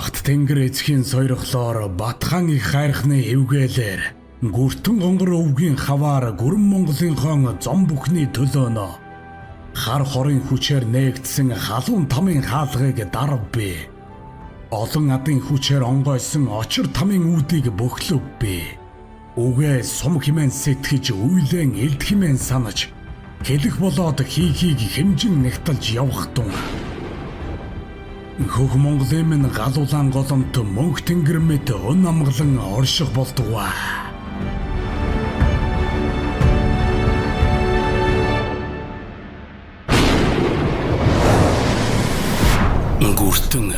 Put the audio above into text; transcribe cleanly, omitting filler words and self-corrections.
Багт тэнгэр эзхийн сойрхлоор Батхан их хайрхны эвгээлээр гүртэн гонгор өвгийн хаваар гүрэн Монголынхон зом бүхний төлөөнө хар хорын хүчээр нээгдсэн халуун тамийн хаалгыг дарав би. Олон адын хүчээр онгойсон очир тамийн үүдийг бөхлөв би. Үгээ сум химэн сэтгэж үйлэн элд химэн санаж хэлэх болоод хийхийг хэмжин нэгтэлж явах тун. Хөх Монголын минь галуулан голомт мөнх тэнгэр мэт өн амгалан орших болдгоо. Гүртэн